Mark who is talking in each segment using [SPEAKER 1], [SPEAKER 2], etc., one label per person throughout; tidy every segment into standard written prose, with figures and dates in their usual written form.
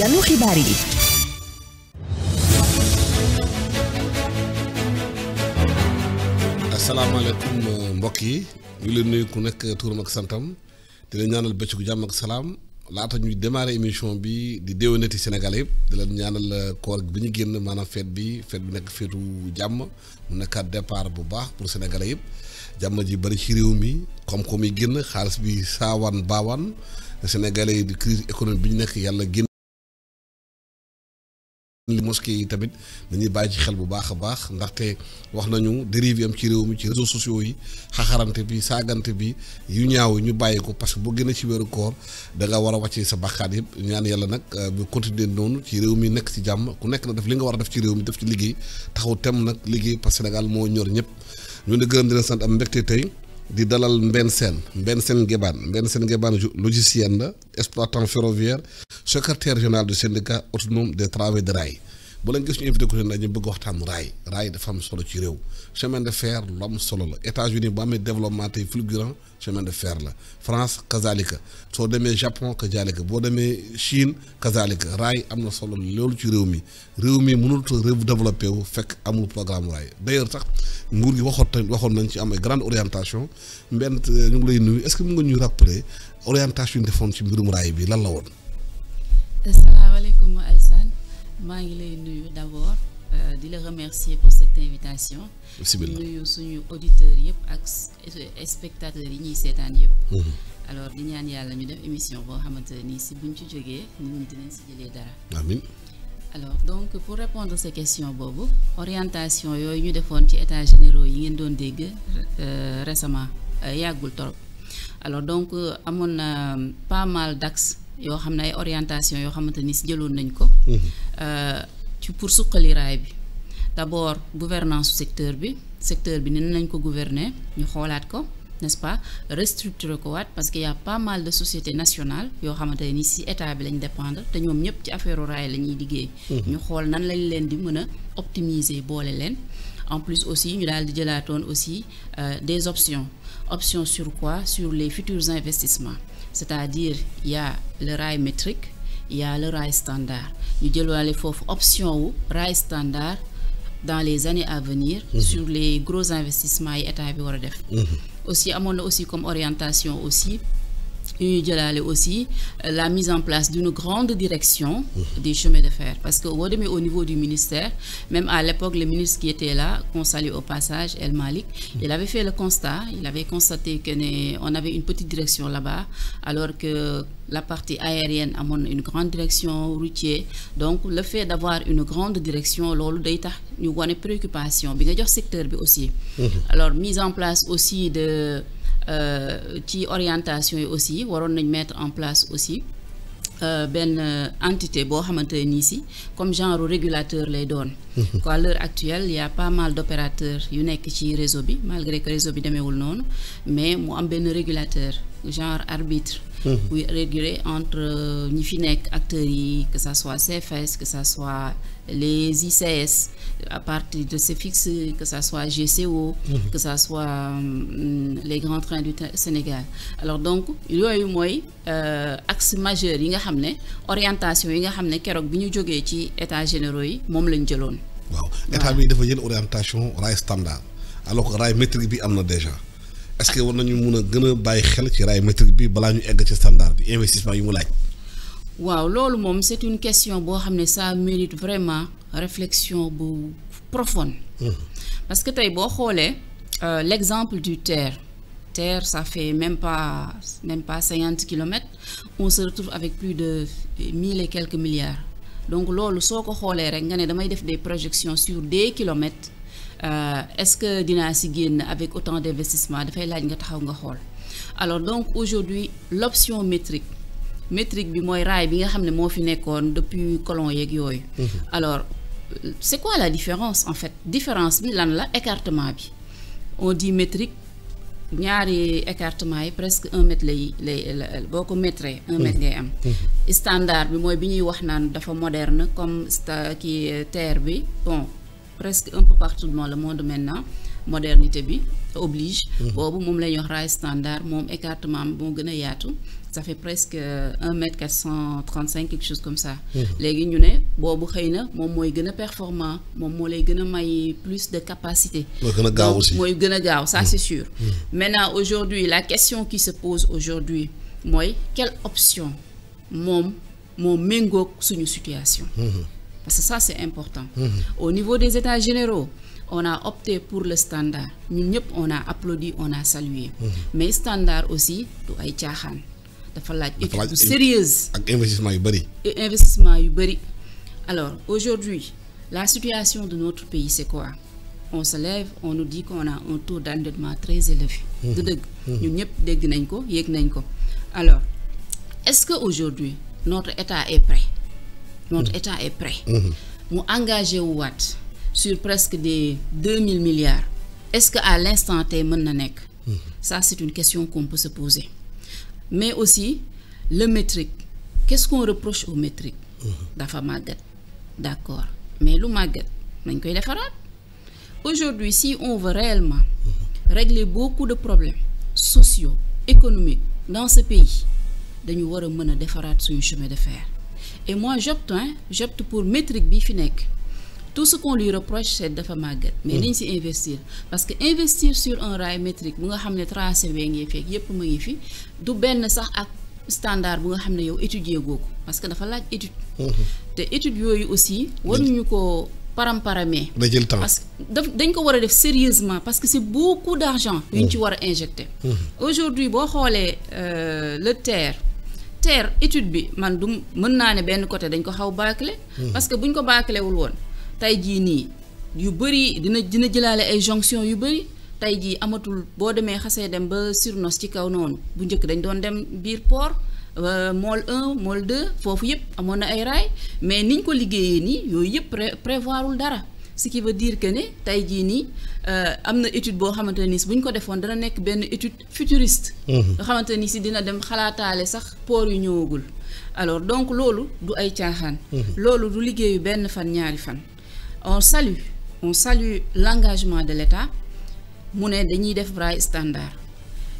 [SPEAKER 1] ganu xibaar yi.
[SPEAKER 2] asalaamaaleykum mbokk yi ñu leen nuyu ku nekk turam ak santam di leen ñaanal bëccëgu jàmm ak salaam laata ñuy démarrer émission bi di déwénati Sénégal yëpp di leen ñaanal koor bi ñu génn maanaam fête bi nekk feetu jàmm mu nekkaat départ bu baax pour Sénégalais yëpp jàmm ji bari ci réew mi koom-koom yi génn xaalis bi saawaan baawaan Sénégalais yi di crise économique bi ñu nekk yàlla génn. li mosquée yi tamit dañuy bàyyi ci xel bu baax a baax ndaxte wax nañu dérive yi am ci réew mi ci réseaux sociaux yi xaxarante bi saagante bi yu ñaaw ñu bàyyi ko parce que boo génnee ci weeru koor da nga war a wàcce sa bàkkaat yëpp ñaan yàlla nag bu continuer noonu ci réew mi nekk ci jàmm ku nekk na def li nga war a def ci réew mi def ci liggéey taxaw tem nag liggéey parce que Sénégal moo ñor ñëpp ñu ne gërëm di leen sant am mbégte tey di dalal Mbène Sène Nguébane logicienne la exploitant ferroviaire secrétaire général du syndicat autonome des travailleurs de rail bu leen gis ñu invité ko leen dañu bëgg waxtaan rail dafa am solo ci réew chemin de fer lu am solo la États-Unis bu amee développement tey fulgurant chemin de fer la France kazalika soo demee Japon kazalika boo demee Chine kazalika rail am na solo loolu ci réew mi mënul réew développé wu fekk amul programme rail d'ailleurs sax nguur gi waxoon nañ ci am ay grande orientation Mbène ñu ngi lay nuyu est-ce que mën nga ñu rappeler orientation yi defoon ci mbirum rail bi lan la woon.
[SPEAKER 3] asalaamaaleykum Alsane maa ngi lay nuyu d'abord di la remercier pour cette invitation.
[SPEAKER 2] bismillah
[SPEAKER 3] di nuyu suñu auditeurs yëpp ak spectateurs yi ñuy seetaan yëpp. alors di ñaan yàlla ñu def émission boo xamante ni si buñ ci jógee nit ñi dinañ si jëlee dara.
[SPEAKER 2] amiin.
[SPEAKER 3] alors donc pour répondre à ces questions boobu orientation yooyu ñu defoon ci états généraux yi ngeen doon dégg récemment yàggul torop alors donc amoon na pas mal d'axes yoo xam ne ay orientation yoo xamante ni si jëloon nañ ko ci pour suqali raay bi d'abord gouvernance secteur bi ni nañ ko gouverner ñu xoolaat ko n'est-ce pas restructurer ko waat parce qu'il y a pas mal de sociétés nationales yoo xamante ni si état bi lañ dépendre te ñoom ñëpp ci affaire raay la ñuy liggéey ñu xool nan lañ leen di mën a optimiser boole leen en plus aussi ñu daal di jëlaatoon aussi des options sur quoi sur les futurs investissements c'est-à-dire il y a le rail métrique il y a le rail standard ñu jëlwaale foofu option wu rail standard dans les années à venir sur les gros investissements yi état bi war a def aussi amoon na aussi comme orientation aussi ñu jëlaale aussi la mise en place d'une grande direction des chemins de fer parce que boo demee au niveau du ministère même à l'époque le ministre qui était là qu'on salue au passage El Malick il avait fait le constat il avait constaté que on avait une petite direction là-bas alors que la partie aérienne amoon une grande direction routière donc le fait d'avoir une grande direction loolu day tax ñu wane préoccupation bi nga jox secteur bi aussi alors mise en place aussi de ci orientation yi aussi waroon nañ mettre en place aussi benn entité boo xamante nii si comme genre régulateur lay doon à l'heure actuelle il y a pas mal d'opérateurs yu nekk ci réseau bi malgré que réseau bi demeewul noonu mais mu am benn régulateur genre arbitre buy réguler entre ñi fi nekk acteurs yi que ça soit CFS que ça soit les ICS à partir de CEFIX que ça soit GCO que ça soit les grands trains du Sénégal alors donc yooyu mooy axe majeur yi nga xam ne orientation yi nga xam ne keroog bi ñu jógee ci états généraux yi moom lañ jëloon
[SPEAKER 2] waaw état bi dafa jël orientation rail standard alors que rail métrique bi am na déjà est-ce que war nañu mun a gën a bàyyi xel ci rail métrique bi balaa ñu egg ci standard bi investissement yi mu laaj.
[SPEAKER 3] waaw loolu moom c'est une question boo xam ne ça mérite vraiment réflexion bu profonde. parce que tey boo xoolee l'exemple du TER ça fait même pas 50 kilomètres on se retrouve avec plus de 1000 et quelques milliards donc loolu soo ko xoolee rek nga ne damay def des projections sur des kilomètres. Est-ce que dinaa si génn avec autant d'investissement dafay laaj nga taxaw nga xool alors donc aujourd'hui l'option métrique bi mooy raay bi nga xam ne moo fi nekkoon depuis colon yeeg yooyu alors c'est quoi la différence en fait différence bi lan la écartement bi on dit métrique ñaari écartement yi presque 1 mètre lay boo ko métré 1 mètre ngay am standard bi mooy bi ñuy wax naan dafa moderne comme TER bi bon presque un peu partout dans le monde maintenant modernité bi oblige. boobu moom la ñuy wax rail standard moom écartement moo gën a yaatu. ça fait presque 1,435 m, quelque chose comme ça. léegi ñu ne boobu xëy na moom mooy gën a performant moom moo lay gën a may plus de capacité.
[SPEAKER 2] mooy gën a gaaw aussi
[SPEAKER 3] mooy gën a gaaw ça c'est sûr. maintenant aujourd'hui la question qui se pose aujourd'hui mooy quelle option moom moo méngoog suñu situation. parce que ça c'est important. Au niveau des états généraux on a opté pour le standard ñun ñëpp on a applaudi on a salué. mais standard aussi du ay caaxaan. dafa laaj étude bu sérieuse
[SPEAKER 2] ak investissement yu bëri.
[SPEAKER 3] investissement yu bëri. alors aujourd'hui la situation de notre pays c'est quoi? On se lève on nous dit qu'on a un taux d'endettement très élevé. du dëgg ñun ñëpp dégg nañ ko yéeg nañ ko. alors est-ce que aujourd'hui notre état est prêt? Notre état est prêt. mu engagé wu waat sur presque des 2000 milliards. est-ce que à l'instant T mën na nekk? ça c'est une question qu'on peut se poser. mais aussi le métrique qu'est-ce qu'on reproche au métrique? dafa màggat d'accord mais lu màggat nañ koy defaraat. aujourd'hui si on veut réellement régler beaucoup de problèmes sociaux économiques dans ce pays dañu war a mën a defaraat suñu chemin de fer. et moi j'opte pour métrique bi fi nekk. tout ce qu'on lui reproche c'est dafa màggat mais nañ ci investir parce que investir sur un rail métrique bu nga xam ne tracé bee ngi fekk yépp mu ngi fi du benn sax ak standard bu nga xam ne yow étudier goo ko parce que dafa laaj étude. te étude yooyu aussi waruñu ko param-paramee.
[SPEAKER 2] da jël temps
[SPEAKER 3] parce que dañ ko war a def sérieusement parce que c'est beaucoup d'argent yu ñu ci war a injecter. aujourd'hui boo xoolee le TER étude bi man du mën naa ne benn côté dañ ko xaw bâclé. parce que buñ ko bâcléwul woon tey jii nii yu bëri dina jëlaale ay jonction yu bëri tey jii amatul boo demee xasee dem ba Surnos ci kaw noonu bu njëkk dañ doon dem biir port Môle 1 Môle 2 foofu yëpp amoon na ay raay mais niñ ko liggéeyee nii yooyu yëpp prévoirul dara ce qui veut dire que ne tey jii nii am na étude boo xamante ni si bu ñu ko defoon dana nekk benn étude futuriste. nga xamante ni si dina dem xalaataale sax port yu ñëwagul alors donc loolu du ay caaxaan. loolu du liggéeyu benn fan ñaari fan. on salue l'engagement de l'État mu ne dañuy def rail standard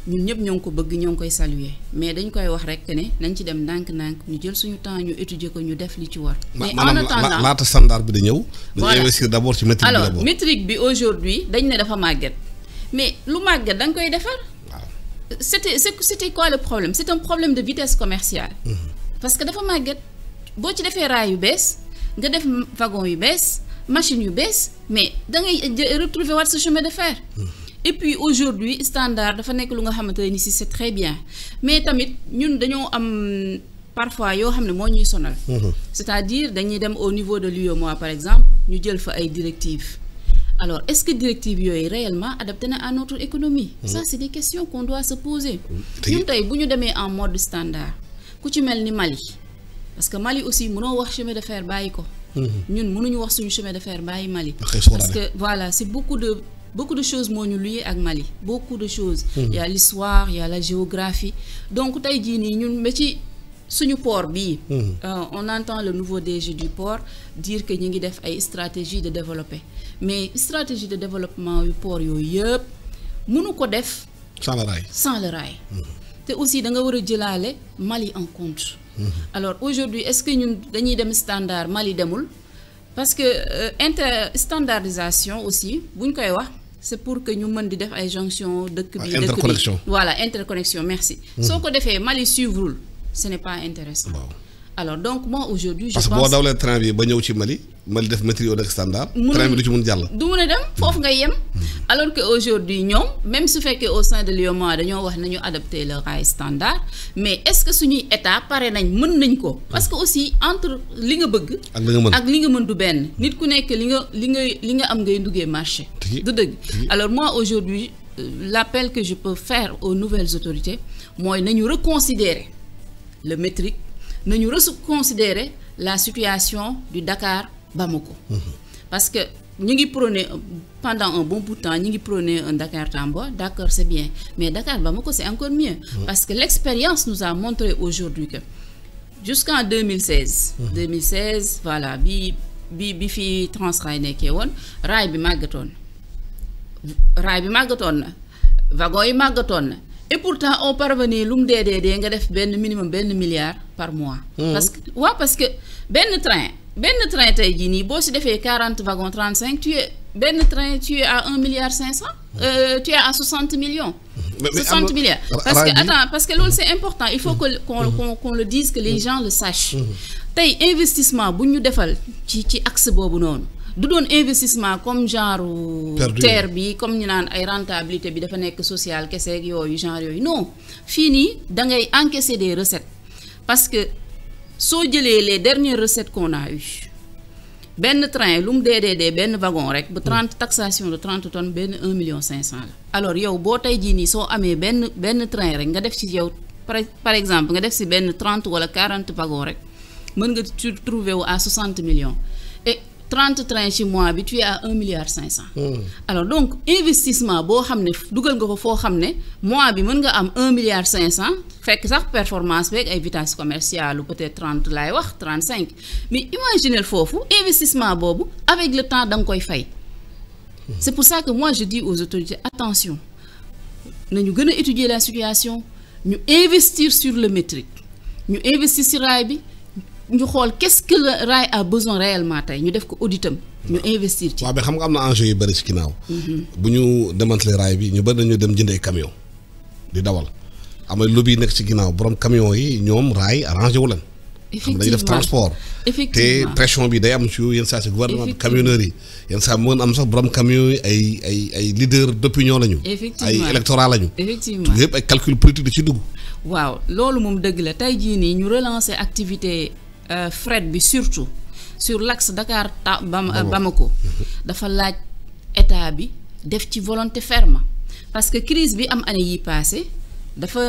[SPEAKER 3] ñun ñëpp ñoo ngi ko bëgg ñoo ngi koy saluer mais dañ koy wax rek ne nañ ci dem ndànk-ndànk ñu jël suñu temps ñu étudier ko ñu def li ci war. mais en attendant
[SPEAKER 2] laata standard bi da ñëw.
[SPEAKER 3] voilà
[SPEAKER 2] dañuy investir d'abord ci métrique bi d'abord.
[SPEAKER 3] alors métrique bi aujourd'hui dañ ne dafa màgget mais lu màgget da nga koy defar.
[SPEAKER 2] waaw
[SPEAKER 3] c'était quoi le problème c'est un problème de vitesse commerciale. parce que dafa màgget boo ci defee raay yu bees nga def wagon yu bees. machine yu bees mais da ngay retrouver waat ce chemin de fer. et puis aujourd'hui standard dafa nekk lu nga xamante ni si c'est très bien mais tamit ñun dañoo am parfois yoo xam ne moo ñuy sonal. c'est-à-dire dañuy dem au niveau de l'UEMOA par exemple ñu jël fa ay directives alors est-ce que directives yooyu réellement adapté na à notre économie. ça c'est des questions qu'on doit se poser. ñun tey bu ñu demee en mode standard ku ci mel ni Mali parce que Mali aussi mënoo wax chemin de fer bàyyi ko. ñun mënuñu wax suñu chemin de fer bàyyi Mali. parce que voilà c'est beaucoup de choses moo ñu lié ak Mali beaucoup de choses. il y a l'histoire il y a la géographie donc tey jii nii ñun ba ci suñu port bii. on entend le nouveau DG du port dire que ñu ngi def ay stratégie de développer mais stratégie de développement yu port yooyu yëpp mënu ko def. sans le rail. te aussi da nga war a jëlaale Mali en compte. alors aujourd'hui est-ce que ñun dañuy dem standard Mali demul parce que standardisation aussi buñ koy wax c'est pour que ñu mën di def ay jonction dëkk bi
[SPEAKER 2] interconnexion
[SPEAKER 3] voilà interconnexion merci. soo ko defee Mali suivrul ce n'est pas intéressant.
[SPEAKER 2] waaw
[SPEAKER 3] alors donc moi aujourd'hui je
[SPEAKER 2] parce
[SPEAKER 3] pense
[SPEAKER 2] que boo dawlee train bi ba ñëw ci Mali def météo au standard. train bi du ci mun jàll.
[SPEAKER 3] du mun a dem foofu ngay yem. alors que aujourd'hui ñoom même su fekkee au sein de l'UEMOA dañoo wax nañu adapter le rail standard mais est-ce que suñuy état pare nañ mën nañ ko. parce que aussi entre li nga bëgg. ak li nga mën du benn. nit ku nekk li nga am ngay duggee marché. du dëgg alors moi aujourd'hui l'appel que je peux faire aux nouvelles autorités mooy nañu reconsidérer le métrique nañu reconsidérer la situation du Dakar Bamako. parce que ñu ngi prôner pendant un bon bout de temps ñu ngi prôner un Dakar Tamba d'accord c'est bien mais Dakar Bamako c'est encore mieux. parce que l'expérience nous a montré aujourd'hui que jusqu'en 2016. 2016 voilà bi fi Transrail nekkee woon rail bi màggatoon raay bi màggatoon na wagon yi màggatoon na et pourtant on parvenir lu mu dee nga def benn minimum benn milliard par mois. parce que benn train tey jii nii boo si defee 40 wagons 35 tu es à 1 milliard 500. Tu es à 60 millions. 60 milliards. Parce que loolu c'est important il faut qu'on le dise que les gens le sachent. tey investissement bu ñu defal ci axe boobu noonu. du doon investissement comme genre terre bi comme ñu naan ay rentabilité bi dafa nekk social kese ak yooyu genre yooyu non fii nii da ngay encaisser des recettes parce que soo jëlee les dernières recettes qu'on a eues benn train lu mu dee benn wagon rek bu 30 taxation de 30 tonnes benn 1 million 500 la alors yow boo tey jii nii soo amee benn train rek nga def ci yow par exemple nga def ci benn 30 wala 40 wagons rek mën nga trouver wu à 60 millions et 30 trains ci mois bi tu es à 1 milliard 500. Alors donc investissement boo xam ne dugal nga ko foo xam ne mois bi mën nga am 1 milliard 500 fekk sax performance beeg ay vitesse commerciale ou peut-être 30 laay wax 35 mais imaginez foofu investissement boobu avec le temps da nga koy fay. C'est pour ça que moi je dis aux autorités attention nañu gën a étudier la situation ñu investir sur le métrique ñu investir ci raay bi. ñu xool qu'est-ce que le rail a besoin réellement tey ñu def ko auditam ñu investir ci.
[SPEAKER 2] waaw mais xam nga am na enjeu yu bëri ci ginnaaw. bu ñu démanteler rail bi ñu bëri dañu dem jënd ay camion di dawal am na lobby nekk ci ginnaaw borom camion yi ñoom rail arrangé wu leen. xam dañuy def transport.
[SPEAKER 3] effectivement
[SPEAKER 2] te pression bi day am ci yenn saa si gouvernement bi camionneurs yi yenn saa mën am sax borom camion yi ay leader d'opinion lañu.
[SPEAKER 3] effectivement
[SPEAKER 2] ay électorat lañu.
[SPEAKER 3] effectivement
[SPEAKER 2] yëpp ay calcul politique di ci dugg.
[SPEAKER 3] waaw loolu moom dëgg la tey jii nii ñu relancer activité. Fret bi surtout sur l'axe Dakar Bamako dafa laaj état bi def ci volonté ferme parce que crise bi am année yi passé dafa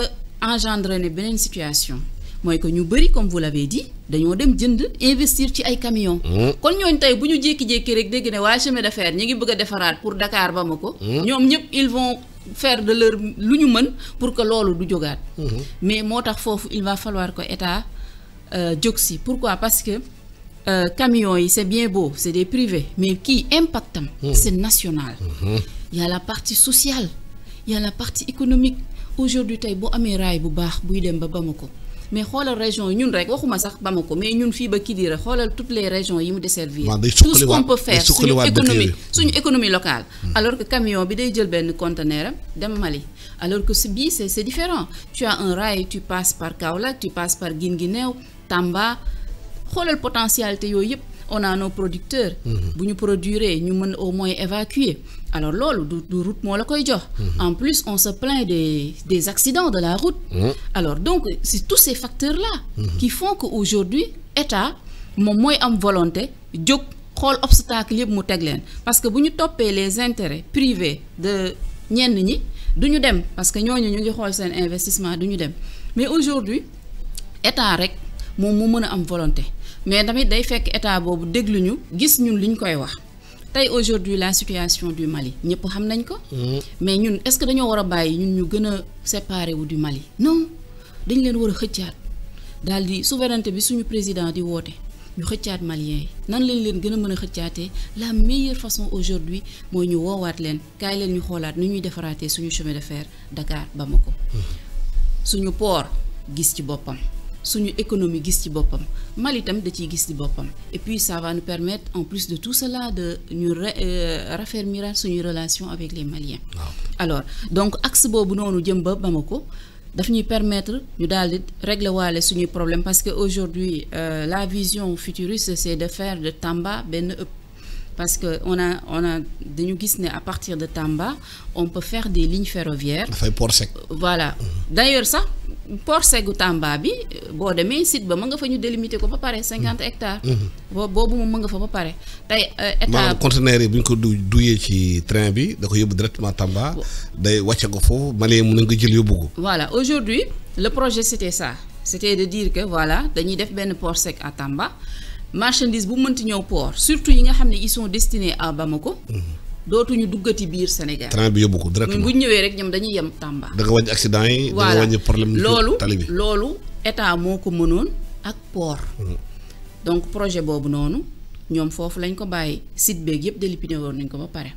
[SPEAKER 3] engendrer ne beneen situation mooy que ñu bëri comme vous l'avez dit dañoo dem jënd investir ci ay camions. kon ñooñu tey bu ñu jékki-jékki rek dégg ne waa chemin de fer ñi ngi bëgg a defaraat pour Dakar Bamako. ñoom ñëpp ils vont faire de leur lu ñu mën pour que loolu du jógaat. mais moo tax foofu il va falloir que état. jóg si pourquoi parce que camions yi c'est bien beau c'est des privés mais kii impactam c'est national. Il y a la partie sociale il y a la partie économique aujourd'hui tey boo amee raay bu baax buy dem ba Bamako mais xoolal région yi ñun rek waxuma sax Bamako mais ñun fii ba Kidira xoolal toutes les régions yi mu desservir tout ce qu'on peut faire suñu économie locale alors que camion bi day jël benn conteneur am dem Mali alors que bii c'est différent tu as un rail tu passes par Kaolack tu passes par Guinguinéo Tamba xoolal potentialité yooyu yëpp on a nos producteurs. bu ñu produire ñu mën au moins évacuer alors loolu du route moo la koy jox. En plus on se plaint des accidents de la route. Alors donc c'est tous ces facteurs là. qui font que aujourd'hui état moom mooy am volonté jóg xool obstacle yëpp mu teg leen parce que bu ñu toppee les intérêts privés de ñenn ñi du ñu dem parce que ñooñu ñu ngi xool seen investissement du ñu dem mais aujourd'hui état rek. moom mu mën a am volonté mais tamit day fekk état boobu déglu ñu gis ñun li ñu koy wax tey aujourd'hui la situation du Mali ñëpp xam nañ ko. mais ñun est-ce que dañoo war a bàyyi ñun ñu gën a séparer wu du Mali non dañ leen war a xëccaat daal di souveraineté bi suñu président di woote ñu xëccaat maliens yi nan lañ leen gën a mën a xëccaatee la meilleure façon aujourd'hui mooy ñu woowaat leen kaay leen ñu xoolaat ni ñuy defaraatee suñu chemin de fer Dakar Bamako suñu port gis ci boppam. suñu économie gis ci boppam Mali itam da ciy gis ci boppam et puis ça va nous permettre en plus de tout cela de ñu raffermir suñu relation avec les Maliens. Alors donc axe boobu noonu jëm ba Bamako daf ñuy permettre ñu daal di régler waale suñuy problème parce que aujourd'hui la vision futuriste c'est de faire de Tamba benn hub parce que on a dañu gis ne à partir de Tamba on peut faire des lignes ferroviaires.
[SPEAKER 2] dafay port sec.
[SPEAKER 3] Voilà d'ailleurs sax port segu Tamba bi boo demee site ba mën nga fa ñu délimiter ko ba pare 50 hectares. boobu moom mën nga fa ba pare tey état.
[SPEAKER 2] maanaam conteneur yi bu ñu ko duyee ci train bi da ko yóbbu directement Tamba. day wàcce ko foofu Mali mën nañ ko jël yóbbu ko.
[SPEAKER 3] Voilà aujourd'hui le projet c'était ça c'était de dire que voilà dañuy def benn port sec à Tamba. marchandise bu mënti ñëw port surtout yi nga xam ne ils sont destinés à Bamako. dootuñu duggati biir Sénégal.
[SPEAKER 2] train bi yóbbu ko directement
[SPEAKER 3] bu ñu ñëwee rek ñoom dañuy yem Tamba.
[SPEAKER 2] da nga wàññi accident yi. da nga wàññi problème tali bi
[SPEAKER 3] loolu état moo ko mënoon ak port. donc projet boobu noonu ñoom foofu lañ ko bàyyi site beeg yëpp délimité woon nañ ko ba pare.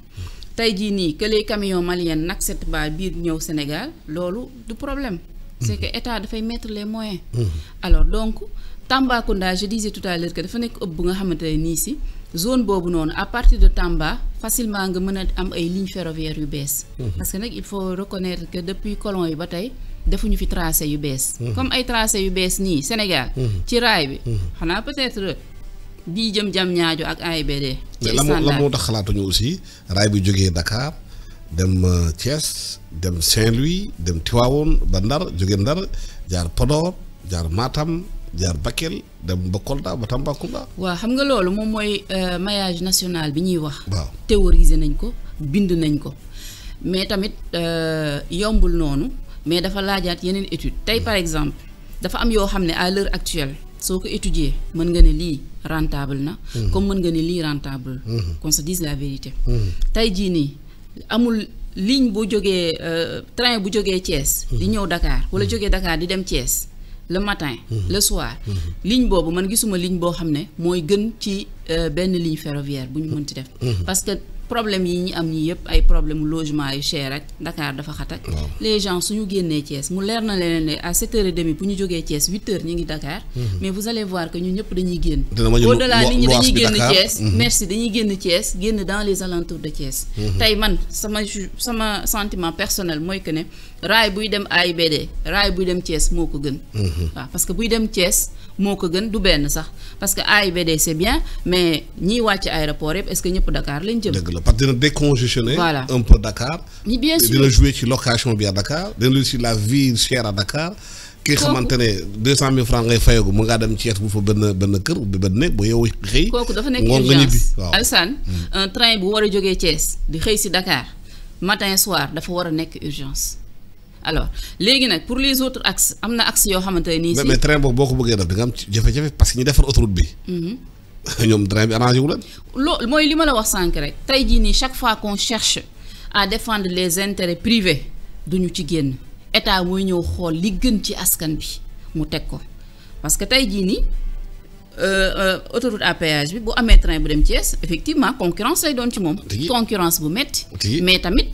[SPEAKER 3] tey jii nii que les camions maliens n'acceptent pas biir ñëw Sénégal loolu du problème. C'est que état dafay mettre les moyens. Alors donc Tambacounda je disais tout à l'heure que dafa nekk ëpp bu nga xamante ne nii si zone boobu noonu à partir de Tamba facilement nga mën a am ay lignes ferroviaires yu bees. Parce que nag il faut reconnaître que depuis colon yi ba tey defuñu fi tracé yu bees. Comme ay tracé yu bees nii Sénégal. ci raay bi. xanaa peut-être bii jëm jam ñaajo ak AIBD. ci
[SPEAKER 2] la moo tax xalaatuñu aussi raay bi jógee Dakar dem Thiès dem Saint-Louis dem Tivaouane ba Ndar jóge Ndar jaar Podor jaar Matam jaar Bakel dem ba Kolda ba Tambacounda.
[SPEAKER 3] waaw xam nga loolu moom mooy maillage national bi ñuy wax.
[SPEAKER 2] waaw
[SPEAKER 3] théoriser nañ ko bind nañ ko mais tamit yombul noonu mais dafa laajaat yeneen étude tey par exemple dafa am yoo xam ne à l'heure actuelle soo ko étudier mën nga ne lii rentable na. comme mën nga ne lii rentable. qu'on se dise la vérité. tey jii nii amul ligne bu jógee train bu jógee Thiès. di ñëw Dakar wala jógee Dakar di dem Thiès. le matin le soir ligne boobu man gisuma ligne boo xam ne mooy gën ci benn ligne ferroviaire bu ñu mënti def parce que problème yi ñu am ñi yëpp ay problème logement yu cher ak Dakar dafa xat ak les gens suñu génnee Thiès mu leer na leen ne à 7h30 bu ñu jógee Thiès 8h ñu ngi Dakar mais vous allez voir que ñun ñëpp dañuy génn au-delà nit ñi dañuy génn Thiès merci dañuy génn Thiès génn dans les alentours de Thiès tey man sama sentiment personnel mooy que ne raay buy dem AIBD raay buy dem Thiès moo ko gën waaw parce que buy dem Thiès moo ko gën du benn sax parce que AIBD c'est bien mais ñiy wàcc aéroport yëpp est-ce que ñëpp Dakar lañ jëm
[SPEAKER 2] parce que dina décongestionner
[SPEAKER 3] voilà.
[SPEAKER 2] un peu Dakar.
[SPEAKER 3] bien sûr
[SPEAKER 2] dina jouer ci location bi à Dakar dina jouer ci la vie chère à Dakar. ki nga xamante ne 200 000 francs ngay fayagu mu ngaa dem Thiès bu fa benn kër ubbi benn néeg ba yow xëy.
[SPEAKER 3] kooku dafa nekk urgence Alsane un train bu war a jógee Thiès di xëy si Dakar matin soir dafa war a nekk urgence. alors léegi nag pour les autres axes am na axes yoo xamante ne nii.
[SPEAKER 2] mais train boobu boo ko bëggee def da nga am jafe-jafe parce que ñi defar autoroute bi. ñoom train bi arrangé wu leen. loolu
[SPEAKER 3] mooy li ma la wax sànq rek tey jii nii chaque fois qu'on cherche à défendre les intérêts privés duñu ci génn état mooy ñëw xool li gën ci askan bi mu teg ko parce que tey jii nii autoroute à péage bi bu amee train bu dem Thiès effectivement concurrence lay doon ci moom. concurrence bu metti mais tamit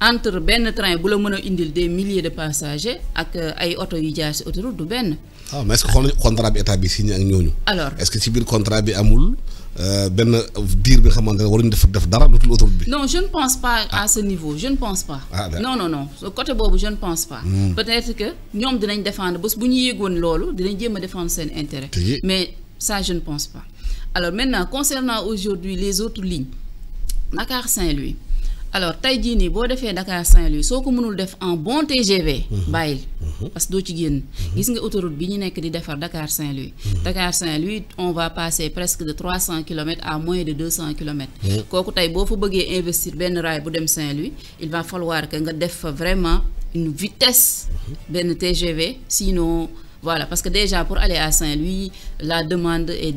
[SPEAKER 3] entre benn train bu la mën a indil des milliers de passagers ak ay oto yu jaar ci autoroute du benn.
[SPEAKER 2] mais est-ce que xool contrat bi état bi signé ak ñooñu.
[SPEAKER 3] alors
[SPEAKER 2] est-ce que ci biir contrat bi amul benn diir bi nga xamante ne waruñu def dara lu dul autoroute bi.
[SPEAKER 3] non je ne pense pas à ce niveau je ne pense pas. non côté boobu je ne pense pas. peut-être que ñoom dinañ défendre bés bu ñu yéegoon loolu dinañ jéem a défendre seen intérêt. mais ça je ne pense pas. alors maintenant concernant aujourd'hui les autres lignes Dakar Saint-Louis. alors tey jii nii boo defee Dakar Saint-Louis soo ko mënul def en bon TGV. bàyyil parce que doo ci génn. gis nga autoroute bi ñu nekk di defar Dakar Saint-Louis. Dakar Saint-Louis on va passer presque de 300 kilomètres à moins de 200 kilomètres. kooku tey boo fa bëggee investir benn raay bu dem Saint-Louis il va falloir que nga def fa vraiment une vitesse. benn TGV sinon voilà parce que déjà pour aller à Saint-Louis la demande est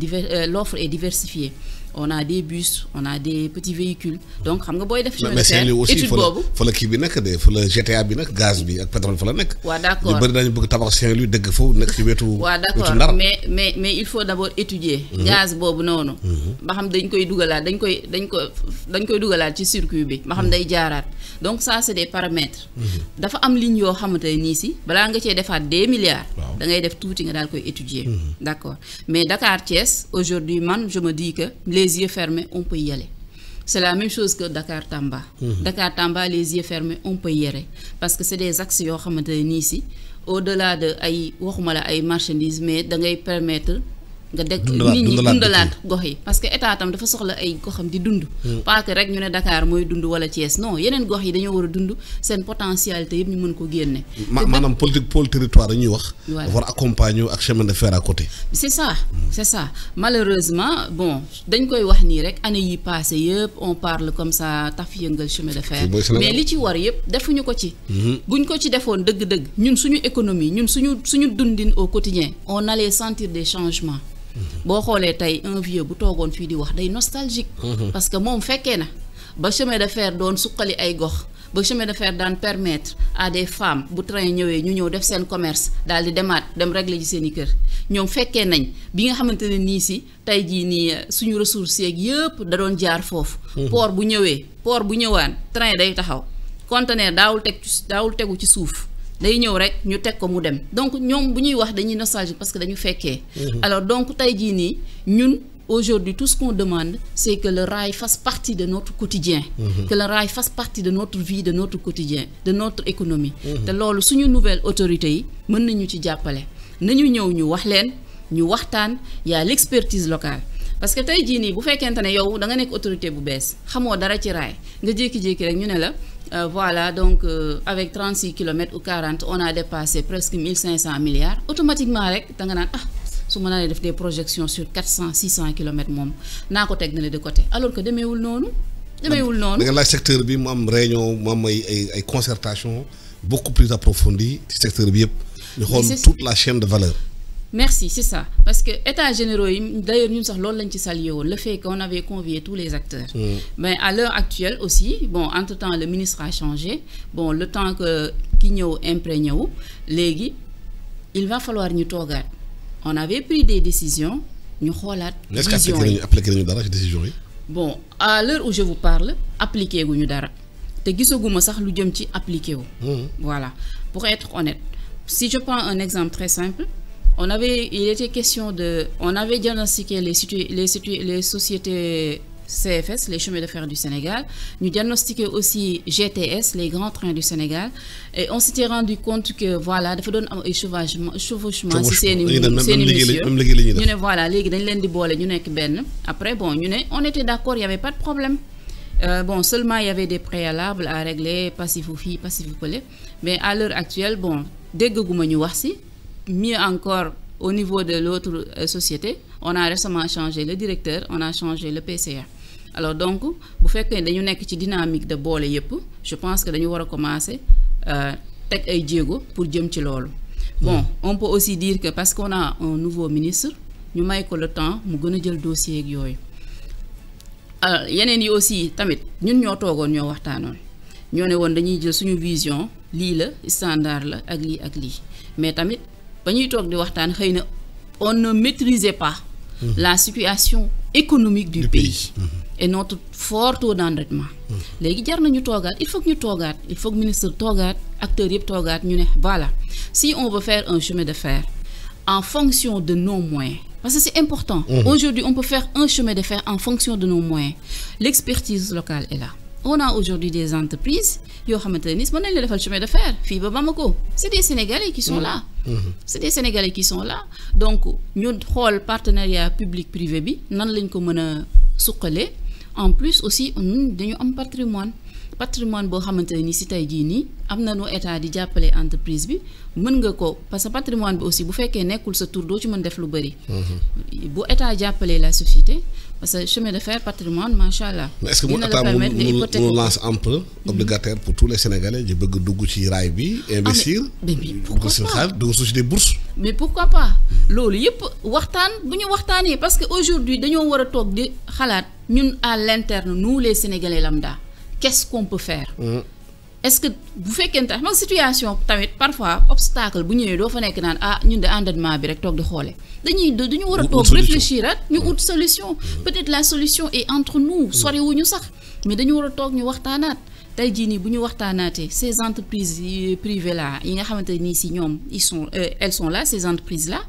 [SPEAKER 3] l'offre est diversifiée. on a des bus on a des petits véhicules donc xam nga booy def. chemin de fer étude boobu
[SPEAKER 2] fa la kii bi nekk de fa la GTA bi nag gaz bi ak pétrole fa la nekk.
[SPEAKER 3] waaw d'accord
[SPEAKER 2] ñu bëri dañu bëgg tabax Saint-Louis dëgg foofu nekk ci wetu.
[SPEAKER 3] waaw d'accord mais il faut d'abord étudier. gaz boobu noonu. ba xam dañ koy dugalaat dañ koy dugalaat ci circuit bi. ba xam day jaaraat donc ça c'est des paramètres. dafa am ligne yoo xamante ne nii si balaa nga cee defaat des milliards. da ngay def tuuti nga daal koy étudier. d'accord mais Dakar Thiès aujourd'hui man je me dis que les yeux fermés on peut y aller c'est la même chose que Dakar Tamba. Dakar Tamba les yeux fermés on peut y aller parce que c'est des axes yoo xamante ne nii si au-delà de ay waxuma la ay marchandises mais da ngay permettre nga nit ñi dundalaat gox yi parce que état tam dafa soxla ay goxam di dund. pas que rek ñu ne Dakar mooy dund wala Thiès non yeneen gox yi dañoo war a dund seen potentialité yëpp ñu mën ko génne.
[SPEAKER 2] maanaam politique pôle territoire dañuy wax. dafa war accompagner ak chemin de fer à côté.
[SPEAKER 3] c'est ça malheureusement bon dañ koy wax nii rek année yi passé yëpp on parle comme ça taf yëngal chemin de fer. mais li ci war yëpp defuñu ko ci. buñ ko ci defoon dëgg-dëgg ñun suñu économie ñun suñu dundin au quotidien on allait sentir des changements. boo xoolee tey un vieux bu toogoon fii di wax day nostalgique. parce que moom fekkee na ba chemin de fer doon suqali ay gox ba chemin de fer daan permettre à des femmes bu train ñëwee ñu ñëw def seen commerce daal di dem régler ji seen i kër ñoom fekkee nañ bi nga xamante ne nii si tey jii nii suñu ressources yeeg yëpp da doon jaar foofu. port bu ñëwaan train day taxaw conteneur daawul tegu ci suuf day ñëw rek ñu teg ko mu dem donc ñoom bu ñuy wax dañuy nostalgique parce que dañu fekkee. alors donc tey jii nii ñun. Aujourd'hui, tout ce qu'on demande, c'est que le rail fasse partie de notre quotidien, que le rail fasse partie de notre vie, de notre quotidien, de notre économie. te loolu suñu nouvelle autorité yi mën nañu ci jàppale nañu ñëw ñu wax leen ñu waxtaan y a l'expertise locale parce que tey jii nii bu fekkente ne yow da nga nekk autorité bu bees xamoo dara ci rail nga jékki-jékki rek ñu ne la voilà donc avec 36 kilomètres ou 40 on a dépassé presque 1500 milliards automatiquement rek da nga naan su ma nee def des projections sur 400 600 kilomètres moom naa ko teg na le de côté alors que demeewul noonu. da nga laaj
[SPEAKER 2] secteur bi mu am réunion mu am ay concertation beaucoup plus approfondie ci secteur bi yëpp. ñu xool toute la chaîne de valeur.
[SPEAKER 3] merci c'est ça parce que états généraux yi d'ailleurs ñun sax loolu lañ ci salué woon le fait qu'on avait convié tous les acteurs. mais à l'heure actuelle aussi bon entre-temps le ministre a changé bon le temps que ki ñëw imprégné wu léegi il va falloir ñu toogaat. On avait pris des décisions ñu xoolaat. vision yi
[SPEAKER 2] appliqué nañu dara ci décision yi.
[SPEAKER 3] bon à l'heure où je vous parle appliqué guñu dara te gisaguma sax lu jëm ci appliqué wu. voilà pour être honnête si je prends un exemple très simple il était question on avait diagnostiqué les sociétés CFS, les chemins de fer du Sénégal. Nous diagnostiquons aussi GTS, les grands trains du Sénégal. Et on s'était rendu compte que, voilà, il faut donner un chevauchement si c'est une mission. Voilà, après, bon, on était d'accord, il n'y avait pas de problème. Bon, seulement il y avait des préalables à régler, passif ou fille, passif ou collé. Mais à l'heure actuelle, bon, dès que mieux encore, au niveau de l'autre société, on a récemment changé le directeur, on a changé le PCA. Alors donc, bu fekkee dañu nekk ci dynamique de boole yépp, je pense que dañu war a commencer teg ay jéego pour jëm ci loolu. Bon, on peut aussi dire que parce qu'on a un nouveau ministre, ñu may ko le temps mu gën a jël dossier ak yooyu. Alors yeneen yi aussi tamit ñun ñoo toogoon ñoo waxtaanoon ñoo ne woon dañuy jël suñu vision lii la standard la ak lii mais tamit ba ñuy toog di waxtaan xëy na on ne maîtrisait pas la situation économique du pays et notre fort taux d'endettement. léegi jar nañu toogaat il faut que ñu toogaat il faut que ministre toogaat acteurs yëpp toogaat ñu ne voilà si on veut faire un chemin de fer en fonction de nos moyens parce que c'est important. Aujourd'hui on peut faire un chemin de fer en fonction de nos moyens. L'expertise locale est là. On a aujourd'hui des entreprises yoo xamante ne mën nañ la defal chemin de fer fii ba Bamako c'est des Sénégalais qui sont là. C'est des Sénégalais qui sont là donc ñu xool partenariat public privé bi nan lañ ko mën a suqalee en plus aussi ñun dañu am patrimoine boo xamante ne ni si tey jii nii am na nu état di jàppale entreprise bi mën nga ko parce que patrimoine bi aussi bu fekkee nekkul sa tur doo ci mën def lu bëri. bu état jàppalee la société parce que chemin de fer patrimoine macha allah.
[SPEAKER 2] mais est-ce que mu état mu lance emprunt obligataire pour tous les Sénégalais ñu bëgg dugg ci raay bi. investir pourquoi pas dugg société bourse.
[SPEAKER 3] mais pourquoi pas loolu yëpp waxtaan bu ñu waxtaanee parce que aujourd'hui dañoo war a toog di xalaat ñun à l'interne nous les Sénégalais lambda. Qu'est-ce qu'on peut faire? Est-ce que bu fekkente ne situation tamit parfois obstacle bu ñëwee doo fa nekk naan ñun de endettement bi rek toog di xoole dañu war a toog réfléchir ñu ut solution peut-être la solution est entre nous soriwuñu sax mais dañu war a toog ñu waxtaanaat tey jii nii bu ñu waxtaanaatee ces entreprises privées là yi nga xamante ni si ñoom elles sont là ces entreprises là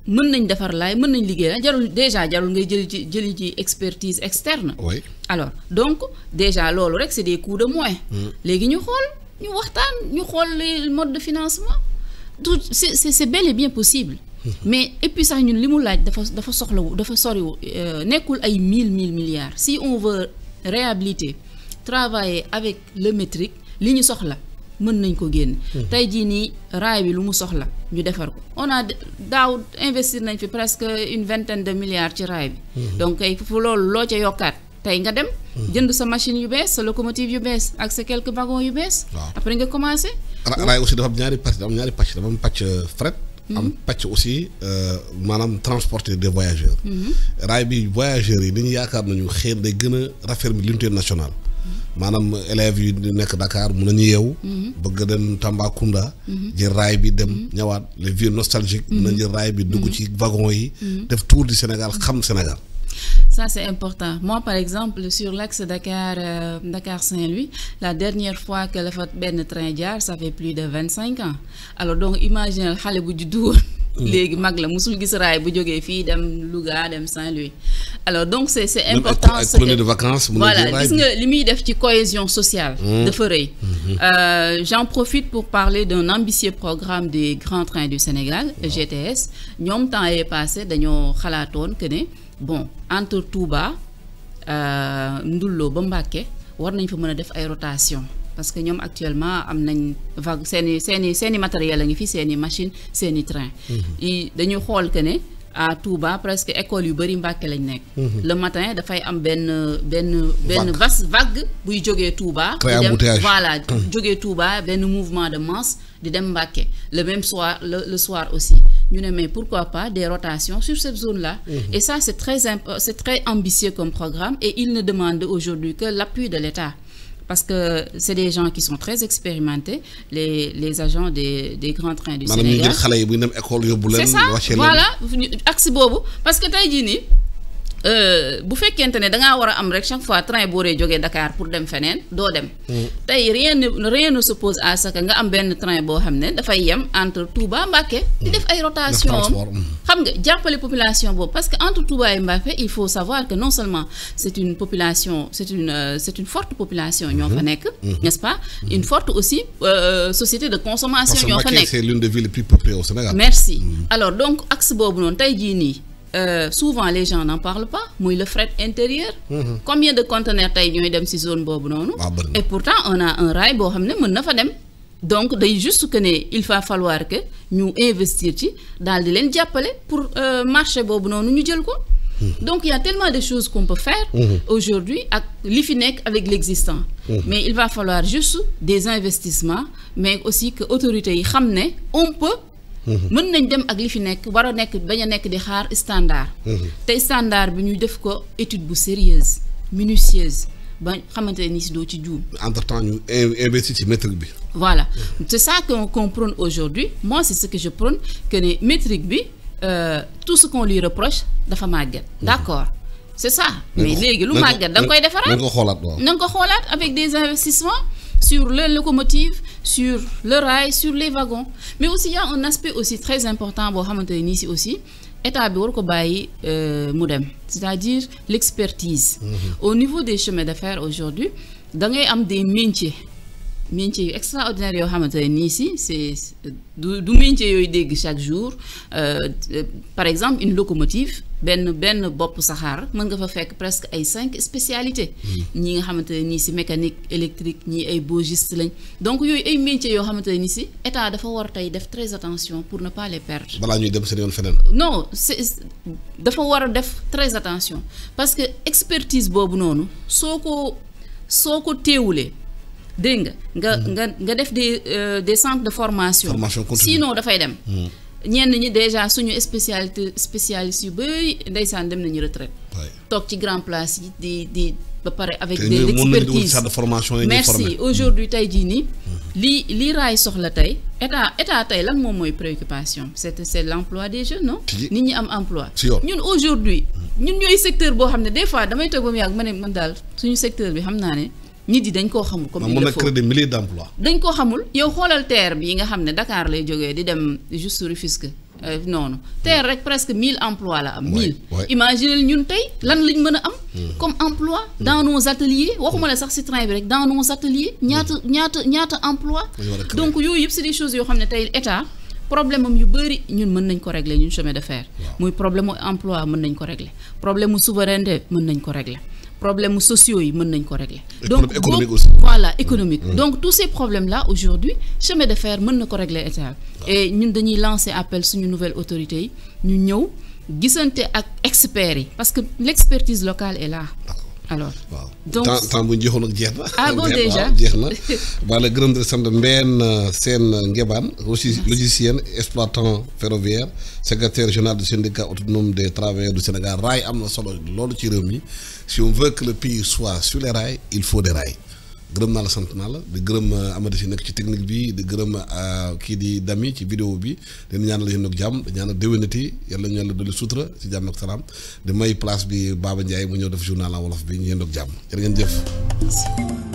[SPEAKER 3] mën nañ defar laay mën nañ liggéey jarul ngay jëli ci expertise externe.
[SPEAKER 2] Oui.
[SPEAKER 3] Alors donc déjà loolu rek c'est des coûts de moins. léegi ñu xool ñu waxtaan ñu xool les modes de financement tout c'est bel et bien possible. mais et puis sax ñun li mu laaj dafa soriwu nekkul ay mille milliards si on veut réhabiliter travailler avec le métrique li ñu soxla mën nañ ko génn. tey jii nii raay bi lu mu soxla ñu defar ko on a daaw investir nañ fi presque une vingtaine de milliards ci raay bi. donc kay fu loolu loo ca yokkaat tey nga dem. jënd sa machine yu bees sa locomotive yu bees ak sa quelques wagons yu bees. après nga commencé.
[SPEAKER 2] raay aussi dafa am ñaari pàcc dafa am pàcc fret. am pàcc aussi maanaam transporter des voyageurs. raay bi voyageurs yi dañu yaakaar nañu xëy day gën a raffermir l'unité nationale. maanaam élèves yi di nekk Dakar mun nañu yeewu. bëgg a dem Tambacounda. jël raay bi dem ñëwaat les vieux nostalgiques. mun nañu jël raay bi dugg ci wagon yi. def tour du Sénégal xam Sénégal.
[SPEAKER 3] Ça, c'est important. Moi, par exemple, sur l'axe Dakar-Saint-Louis, la dernière fois que le ben train jaar, ça fait plus de 25 ans. Alors, donc, imagine, xalé bu juddu woon léegi mag la musul gis raay bu jógee fii dem Louga dem Saint-Louis. Alors, donc, c'est important.
[SPEAKER 2] Même colonie de vacances.
[SPEAKER 3] Voilà, gis nga li muy def ci cohésion sociale. dafa rëy. J'en profite pour parler d'un ambitieux programme des grands trains du Sénégal, GTS. ñoom temps yee passé dañoo xalaatoon que ne bon entre Touba Ndullo ba Mbacké war nañ fa mën a def ay rotation parce que ñoom actuellement am nañ vague seeni matériel a ngi fi seeni machine seeni train dañuy xool que ne à Touba presque école yu bari Mbacké lañ nekk le matin dafay am benn vague buy jógee Touba di dem voilà jógee Touba benn mouvement de masse di dem Mbacké le même soir le soir aussi ñu ne mais pourquoi pas des rotations sur cette zone-là. Et ça c'est très ambitieux comme programme et il ne demande aujourd'hui que l'appui de l'État parce que c'est des gens qui sont très expérimentés les agents des grands trains du Sénégal.
[SPEAKER 2] maanaam ñu jël xale yi bu ñu dem école yóbbu leen.
[SPEAKER 3] c'est ça voilà axe boobu parce que tey jii nii bu fekkente ne dangaa war a am rek chaque fois train boo dee jógee Dakar pour dem feneen doo dem. tey rien ne s'oppose à ce que nga am benn train boo xam ne dafay yem entre Touba Mbacké di def ay rotation xam nga jàppale population boobu parce que entre Touba et Mbacké il faut savoir que non seulement c'est une population c'est une forte population ñoo fa nekk n'est-ce pas une forte aussi société de consommation ñoo fa nekk.
[SPEAKER 2] c'est l'une des villes les plus peuplées au Sénégal.
[SPEAKER 3] Merci alors donc axe boobu noonu tey jii nii. Souvent les gens n'en parlent pas muy le fret intérieur. Combien de conteneurs tey ñooy dem ci zone boobu noonu. Et pourtant on a un rail boo xam ne mën na fa dem. Donc day juste que ne il va falloir que ñu investir ci daal di leen jàppale pour marché boobu noonu ñu jël ko. Donc il y a tellement de choses qu'on peut faire aujourd'hui ak li fi nekk avec l'existant. Mais il va falloir juste des investissements mais aussi que autorités yi xam ne on peut. mën nañ dem ak li fi nekk war a nekk bañ a nekk di xaar standard. te standard bi ñu def ko étude bu sérieuse minutieuse ba xamante ni si doo ci juum.
[SPEAKER 2] entre-temps ñu investir ci métrique bi.
[SPEAKER 3] voilà c'est ça qu'on prône aujourd'hui moi c'est ce que je prône que ne métrique bi tout ce qu'on lui reproche dafa màgget. D'accord c'est ça. mais léegi lu màgget da nga koy defaraat.
[SPEAKER 2] na nga ko xoolaat waaw.
[SPEAKER 3] na nga ko xoolaat avec des investissements. Sur les locomotives, sur le rail, sur les wagons. Mais aussi, il y a un aspect aussi très important, ici aussi, État bi war ko bàyyi mu dem, c'est-à-dire l'expertise. Au niveau des chemins de fer aujourd'hui, da ngay am des métiers yu extraordinaires yoo xamante ne nii si c'est du métier yooyu dégg chaque jour par exemple une locomotive benn bopp saxaar mën nga fa fekk presque ay 5 spécialités ñi nga xamante ne nii si mécanique électrique ñi ay bogistes lañ donc yooyu ay métiers yoo xamante ne nii si état dafa war tey def très attention pour ne pas les perdre.
[SPEAKER 2] balaa ñuy dem seen yoon feneen.
[SPEAKER 3] non dafa war a def très attention parce que expertise boobu noonu soo ko teewulee. dégg nga def des centres de formation sinon dafay dem ñenn ñi déjà suñu spécialistes yu bari ndeysaan dem nañu retraite toog ci grand place yi di ba pare avec des expertises merci aujourd'hui tey jii nii lii raay soxla tey état tey lan moom mooy préoccupation c'est l'emploi des jeunes non nit ñi am emploi ñun aujourd'hui ñun ñooy secteur boo xam ne des fois damay toog ba mu yàgg ma ne man daal suñu secteur bi xam naa ne nit yi dañ koo xamul comme il le faut
[SPEAKER 2] créer des milliers d'emplois.
[SPEAKER 3] dañ koo xamul yow xoolal TER bi nga xam ne Dakar lay jógee di dem juste Rufisque noonu TER rek presque 1000 emplois la am. 1000 imagine ñun tey lan lañ mën a am. comme emploi dans nos ateliers waxuma la sax ci train bi rek dans nos ateliers ñaata emploi donc yooyu yëpp c'est des choses yoo xam ne tey état problème am yu bari ñun mën nañ ko régler ñun chemin de fer. muy problème mu emploi mën nañ ko régler problème mu souveraineté mën nañ ko régler. problèmes sociaux yi mën nañ ko régler. Donc
[SPEAKER 2] économique aussi.
[SPEAKER 3] Voilà, économique. Donc tous ces problèmes-là aujourd'hui chemin de fer mën na ko régler état. Et ñun dañuy lancer appel suñu nouvelle autorité yi ñu ñëw gisante ak experts yi parce que l'expertise locale est là. Alors
[SPEAKER 2] donc temps bu ñu joxoon ak jeex na.
[SPEAKER 3] Ah bon déjà
[SPEAKER 2] jeex na ba la gërëm di sant Mbène Sène Nguébane logicien exploitant ferroviaire secrétaire général du syndicat autonome des travailleurs du Sénégal rail am na solo loolu ci réew mi si on veut que le pays soit sur les rails il faut des rails gërëm naa la sant naa la di gërëm Amady si nekk ci technique bi di gërëm kii di Dami ci vidéo bi dañu ñaanal yéen ak jàmm dañu ñaanal déwénati yàlla ñu yàlla dolli sutura ci jàmm ak salaam di may place bi Baba Ndiaye mu ñëw def journal en wolof bi ñu yéen ak jàmm jërë ngeen jëf.